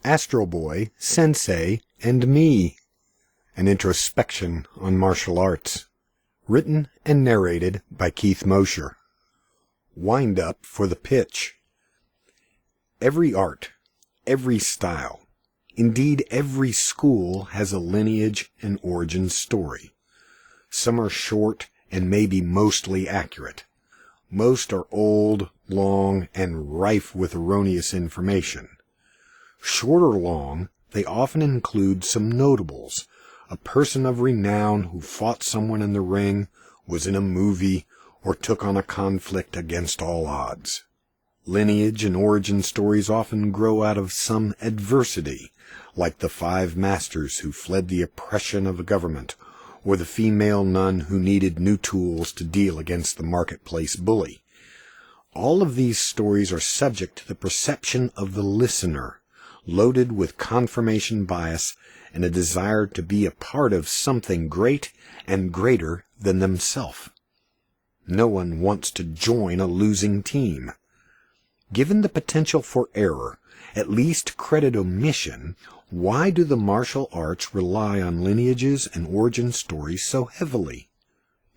Astro Boy, Sensei, and Me, an introspection on martial arts. Written and narrated by Keith Mosher. Wind up for the pitch. Every art, every style, indeed every school has a lineage and origin story. Some are short and maybe mostly accurate. Most are old, long, and rife with erroneous information. Short or long, they often include some notables, a person of renown who fought someone in the ring, was in a movie, or took on a conflict against all odds. Lineage and origin stories often grow out of some adversity, like the 5 masters who fled the oppression of a government, or the female nun who needed new tools to deal against the marketplace bully. All of these stories are subject to the perception of the listener, loaded with confirmation bias and a desire to be a part of something great and greater than themselves. No one wants to join a losing team. Given the potential for error, at least credit omission, why do the martial arts rely on lineages and origin stories so heavily?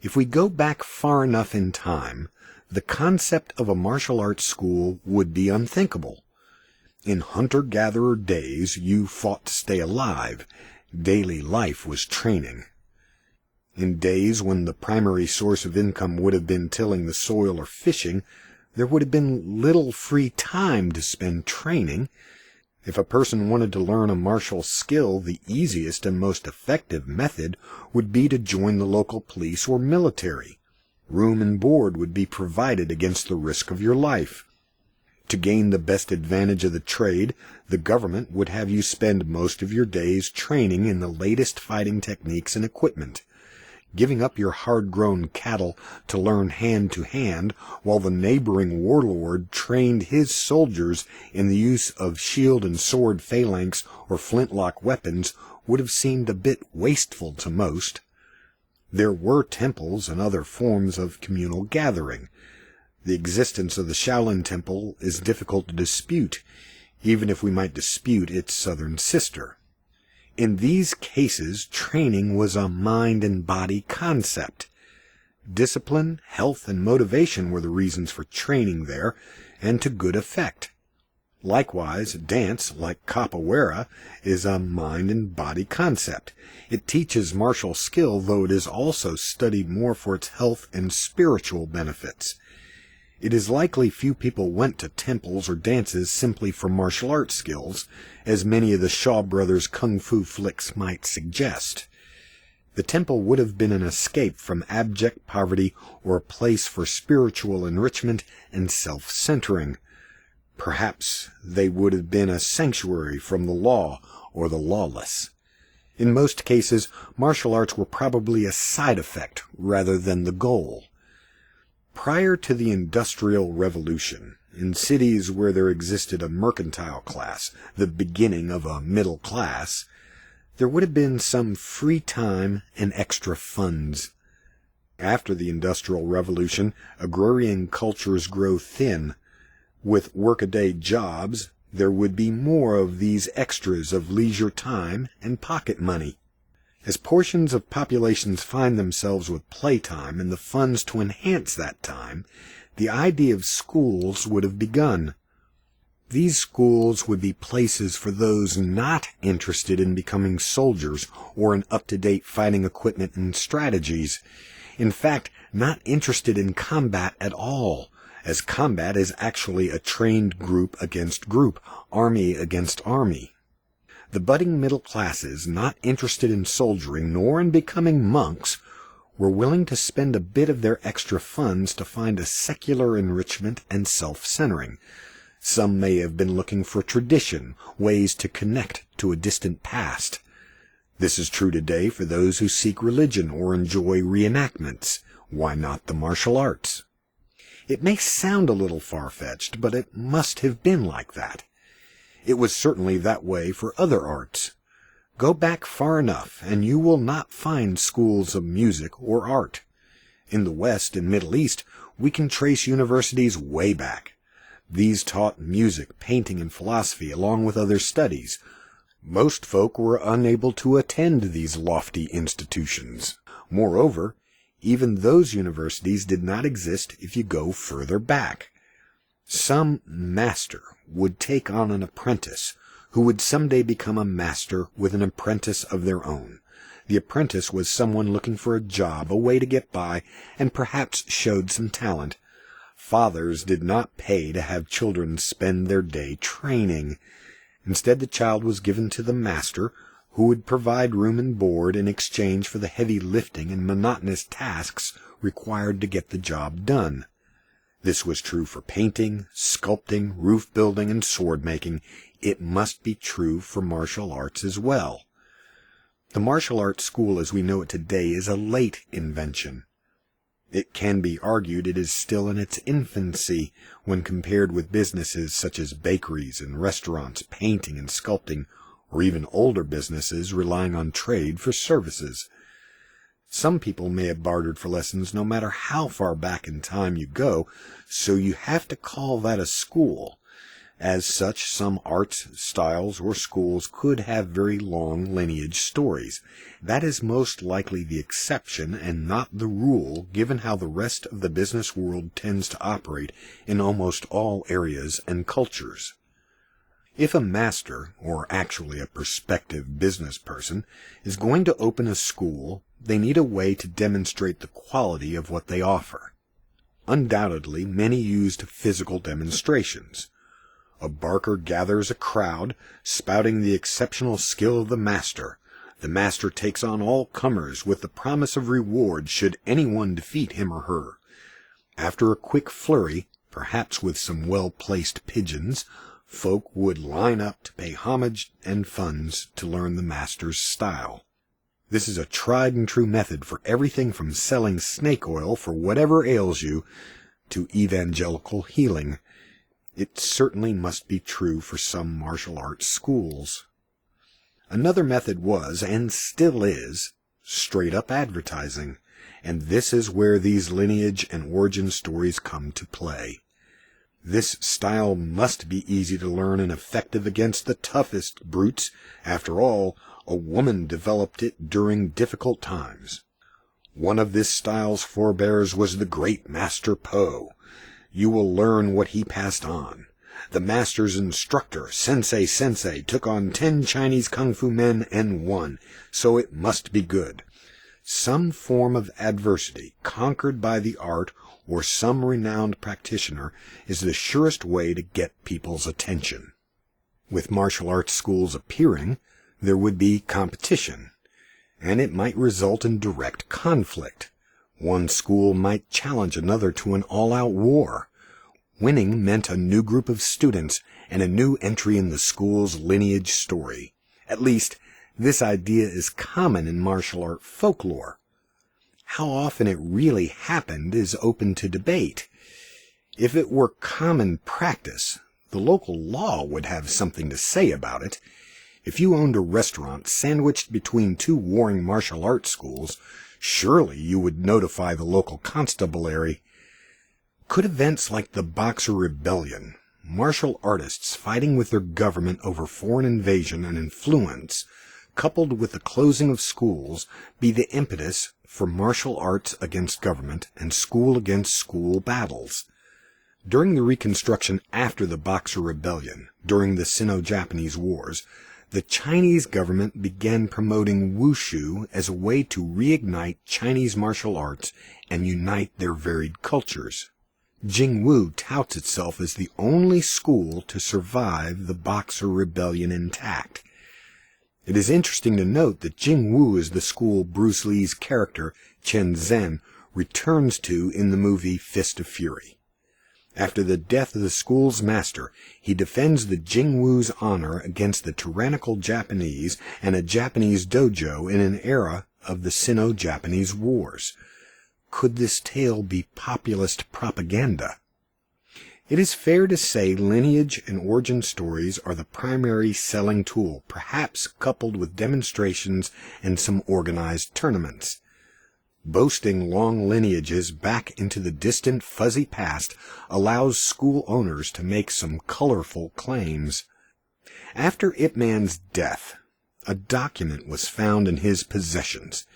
If we go back far enough in time, the concept of a martial arts school would be unthinkable. In hunter-gatherer days, you fought to stay alive. Daily life was training. In days when the primary source of income would have been tilling the soil or fishing, there would have been little free time to spend training. If a person wanted to learn a martial skill, the easiest and most effective method would be to join the local police or military. Room and board would be provided against the risk of your life. To gain the best advantage of the trade, the government would have you spend most of your days training in the latest fighting techniques and equipment, giving up your hard-grown cattle to learn hand-to-hand while the neighboring warlord trained his soldiers in the use of shield and sword phalanx or flintlock weapons would have seemed a bit wasteful to most. There were temples and other forms of communal gathering. The existence of the Shaolin Temple is difficult to dispute, even if we might dispute its southern sister. In these cases, training was a mind and body concept. Discipline, health, and motivation were the reasons for training there, and to good effect. Likewise, dance, like capoeira, is a mind and body concept. It teaches martial skill, though it is also studied more for its health and spiritual benefits. It is likely few people went to temples or dances simply for martial arts skills, as many of the Shaw Brothers' kung fu flicks might suggest. The temple would have been an escape from abject poverty or a place for spiritual enrichment and self-centering. Perhaps they would have been a sanctuary from the law or the lawless. In most cases, martial arts were probably a side effect rather than the goal. Prior to the Industrial Revolution, in cities where there existed a mercantile class, the beginning of a middle class, there would have been some free time and extra funds. After the Industrial Revolution, agrarian cultures grow thin. With workaday jobs, there would be more of these extras of leisure time and pocket money. As portions of populations find themselves with playtime and the funds to enhance that time, the idea of schools would have begun. These schools would be places for those not interested in becoming soldiers or in up-to-date fighting equipment and strategies. In fact, not interested in combat at all, as combat is actually a trained group against group, army against army. The budding middle classes, not interested in soldiering nor in becoming monks, were willing to spend a bit of their extra funds to find a secular enrichment and self-centering. Some may have been looking for tradition, ways to connect to a distant past. This is true today for those who seek religion or enjoy reenactments. Why not the martial arts? It may sound a little far-fetched, but it must have been like that. It was certainly that way for other arts. Go back far enough, and you will not find schools of music or art. In the West and Middle East, we can trace universities way back. These taught music, painting, and philosophy, along with other studies. Most folk were unable to attend these lofty institutions. Moreover, even those universities did not exist if you go further back. Some master would take on an apprentice who would someday become a master with an apprentice of their own. The apprentice was someone looking for a job, a way to get by, and perhaps showed some talent. Fathers did not pay to have children spend their day training. Instead, the child was given to the master, who would provide room and board in exchange for the heavy lifting and monotonous tasks required to get the job done. This was true for painting, sculpting, roof building, and sword making. It must be true for martial arts as well. The martial arts school as we know it today is a late invention. It can be argued it is still in its infancy when compared with businesses such as bakeries and restaurants, painting and sculpting, or even older businesses relying on trade for services. Some people may have bartered for lessons no matter how far back in time you go, so you have to call that a school. As such, some arts styles or schools could have very long lineage stories. That is most likely the exception and not the rule, given how the rest of the business world tends to operate in almost all areas and cultures. If a master, or actually a prospective business person, is going to open a school, they need a way to demonstrate the quality of what they offer. Undoubtedly, many used physical demonstrations. A barker gathers a crowd, spouting the exceptional skill of the master. The master takes on all comers with the promise of reward should anyone defeat him or her. After a quick flurry, perhaps with some well-placed pigeons, folk would line up to pay homage and funds to learn the master's style. This is a tried-and-true method for everything from selling snake oil for whatever ails you to evangelical healing. It certainly must be true for some martial arts schools. Another method was, and still is, straight-up advertising, and this is where these lineage and origin stories come to play. This style must be easy to learn and effective against the toughest brutes. After all, a woman developed it during difficult times. One of this style's forebears was the great Master Po. You will learn what he passed on. The master's instructor, Sensei, took on 10 Chinese kung fu men and won, so it must be good. Some form of adversity, conquered by the art or some renowned practitioner, is the surest way to get people's attention. With martial arts schools appearing, there would be competition, and it might result in direct conflict. One school might challenge another to an all-out war. Winning meant a new group of students and a new entry in the school's lineage story. At least, this idea is common in martial art folklore. How often it really happened is open to debate. If it were common practice, the local law would have something to say about it. If you owned a restaurant sandwiched between 2 warring martial arts schools, surely you would notify the local constabulary. Could events like the Boxer Rebellion, martial artists fighting with their government over foreign invasion and influence, coupled with the closing of schools, be the impetus for martial arts against government and school against school battles? During the Reconstruction after the Boxer Rebellion, during the Sino-Japanese Wars, the Chinese government began promoting wushu as a way to reignite Chinese martial arts and unite their varied cultures. Jingwu touts itself as the only school to survive the Boxer Rebellion intact. It is interesting to note that Jingwu is the school Bruce Lee's character, Chen Zhen, returns to in the movie Fist of Fury. After the death of the school's master, he defends the Jingwu's honor against the tyrannical Japanese and a Japanese dojo in an era of the Sino-Japanese Wars. Could this tale be populist propaganda? It is fair to say lineage and origin stories are the primary selling tool, perhaps coupled with demonstrations and some organized tournaments. boasting long lineages back into the distant fuzzy past, allows school owners to make some colorful claims. After Ip Man's death, a document was found in his possessions.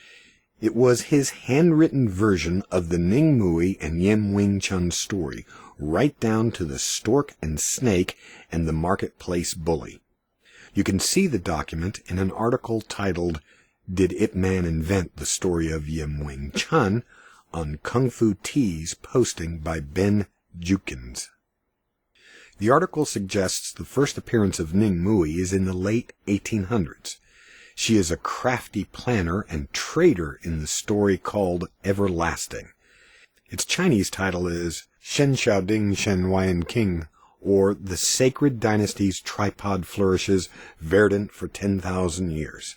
It was his handwritten version of the Ning Mui and Yim Wing Chun story, right down to the stork and snake and the marketplace bully. You can see the document in an article titled, "Did Ip Man Invent the Story of Yim Wing Chun?" on Kung Fu Tea's posting by Ben Jukins. The article suggests the first appearance of Ning Mui is in the late 1800s. She is a crafty planner and trader in the story called Everlasting. Its Chinese title is Shen Xiao Ding Shen Huayan King, or The Sacred Dynasty's Tripod Flourishes, Verdant for 10,000 Years.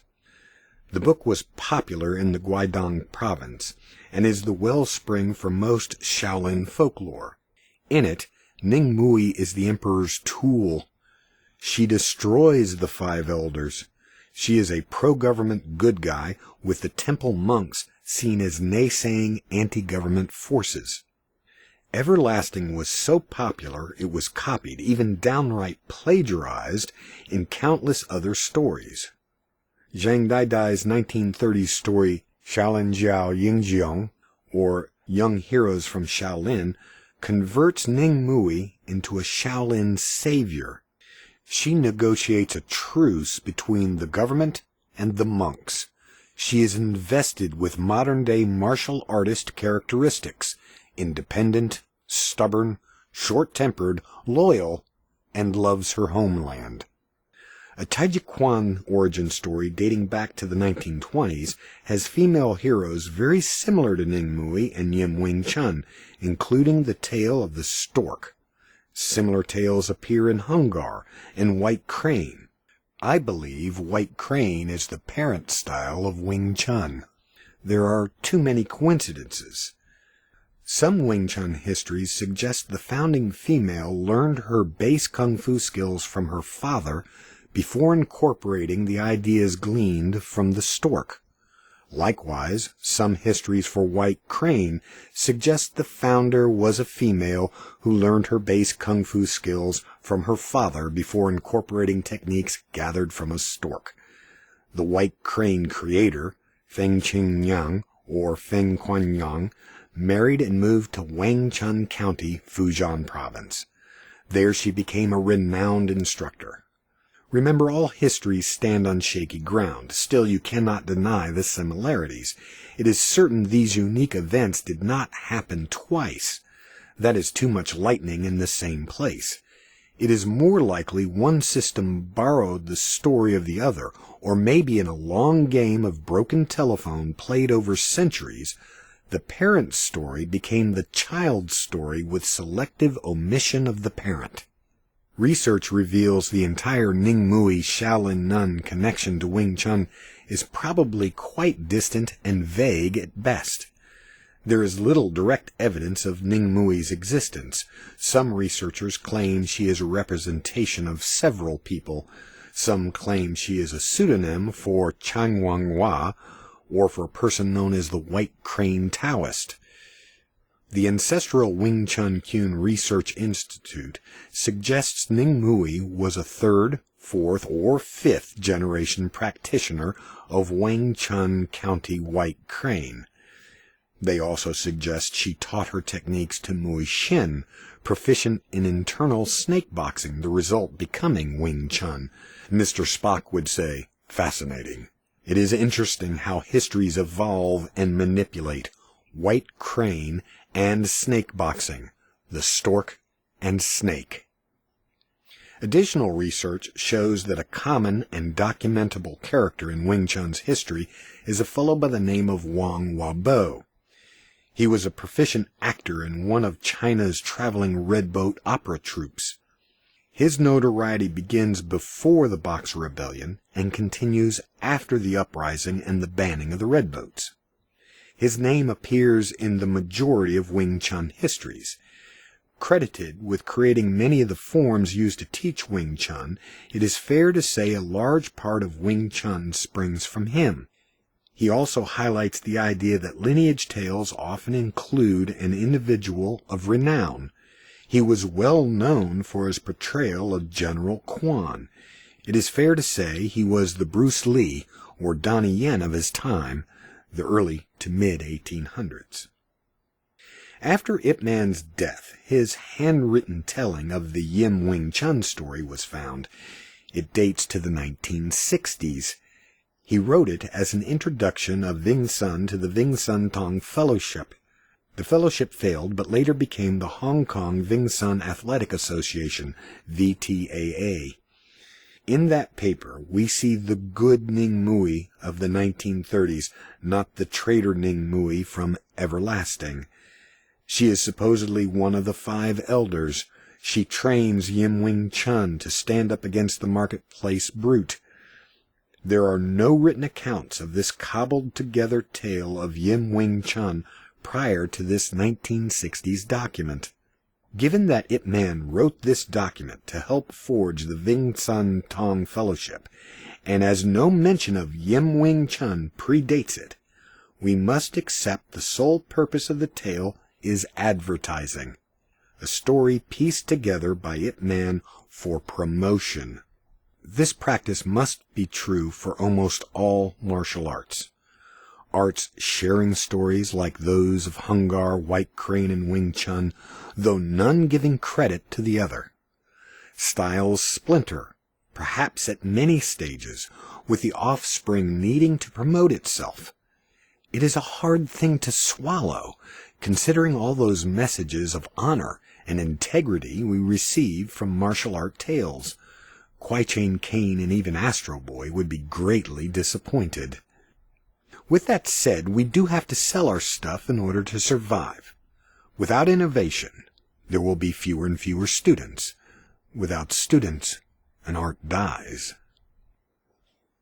The book was popular in the Guidong province, and is the wellspring for most Shaolin folklore. In it, Ning Mui is the emperor's tool. She destroys the five elders. She is a pro-government good guy, with the temple monks seen as naysaying anti-government forces. Everlasting was so popular it was copied, even downright plagiarized, in countless other stories. Zhang Daidai's 1930s story Shaolin Jiao Yingjiang, or Young Heroes from Shaolin, converts Ning Mui into a Shaolin savior. She negotiates a truce between the government and the monks. She is invested with modern-day martial artist characteristics: independent, stubborn, short-tempered, loyal, and loves her homeland. A Taijiquan origin story dating back to the 1920s has female heroes very similar to Ning Mui and Yim Wing Chun, including the tale of the stork. Similar tales appear in Hungar and White Crane. I believe White Crane is the parent style of Wing Chun. There are too many coincidences. Some Wing Chun histories suggest the founding female learned her base kung fu skills from her father before incorporating the ideas gleaned from the stork. Likewise, some histories for White Crane suggest the founder was a female who learned her base kung fu skills from her father before incorporating techniques gathered from a stork. The White Crane creator, Feng Qingyang, or Feng Kuanyang, married and moved to Wangchun County, Fujian Province. There she became a renowned instructor. Remember, all histories stand on shaky ground. Still, you cannot deny the similarities. It is certain these unique events did not happen twice. That is too much lightning in the same place. It is more likely one system borrowed the story of the other, or maybe in a long game of broken telephone played over centuries, the parent story became the child's story with selective omission of the parent. Research reveals the entire Ning Mui Shaolin nun connection to Wing Chun is probably quite distant and vague at best. There is little direct evidence of Ning Mui's existence. Some researchers claim she is a representation of several people. Some claim she is a pseudonym for Chang Wanghua, or for a person known as the White Crane Taoist. The Ancestral Wing Chun Kyun Research Institute suggests Ning Mui was a third, fourth, or fifth generation practitioner of Wangchun County White Crane. They also suggest she taught her techniques to Mui Shin, proficient in internal snake boxing, the result becoming Wing Chun. Mr. Spock would say, fascinating. It is interesting how histories evolve and manipulate White Crane and snake boxing, the stork and snake. Additional research shows that a common and documentable character in Wing Chun's history is a fellow by the name of Wang Wabo. He was a proficient actor in one of China's traveling redboat opera troupes. His notoriety begins before the Boxer Rebellion and continues after the uprising and the banning of the redboats. His name appears in the majority of Wing Chun histories. Credited with creating many of the forms used to teach Wing Chun, it is fair to say a large part of Wing Chun springs from him. He also highlights the idea that lineage tales often include an individual of renown. He was well known for his portrayal of General Quan. It is fair to say he was the Bruce Lee or Donnie Yen of his time, the early to mid-1800s. After Ip Man's death, his handwritten telling of the Yim Wing Chun story was found. It dates to the 1960s. He wrote it as an introduction of Wing Sun to the Wing Sun Tong Fellowship. The fellowship failed, but later became the Hong Kong Wing Sun Athletic Association, VTAA. In that paper, we see the good Ning Mui of the 1930s, not the traitor Ning Mui from Everlasting. She is supposedly one of the 5 elders. She trains Yim Wing Chun to stand up against the marketplace brute. There are no written accounts of this cobbled-together tale of Yim Wing Chun prior to this 1960s document. Given that Ip Man wrote this document to help forge the Wing Sun Tong Fellowship, and as no mention of Yim Wing Chun predates it, we must accept the sole purpose of the tale is advertising, a story pieced together by Ip Man for promotion. This practice must be true for almost all martial arts. Arts sharing stories like those of Hung Gar, White Crane, and Wing Chun, though none giving credit to the other. Styles splinter, perhaps at many stages, with the offspring needing to promote itself. It is a hard thing to swallow, considering all those messages of honor and integrity we receive from martial art tales. Kwai Chain Kane and even Astro Boy would be greatly disappointed. With that said, we do have to sell our stuff in order to survive. Without innovation, there will be fewer and fewer students. Without students, an art dies.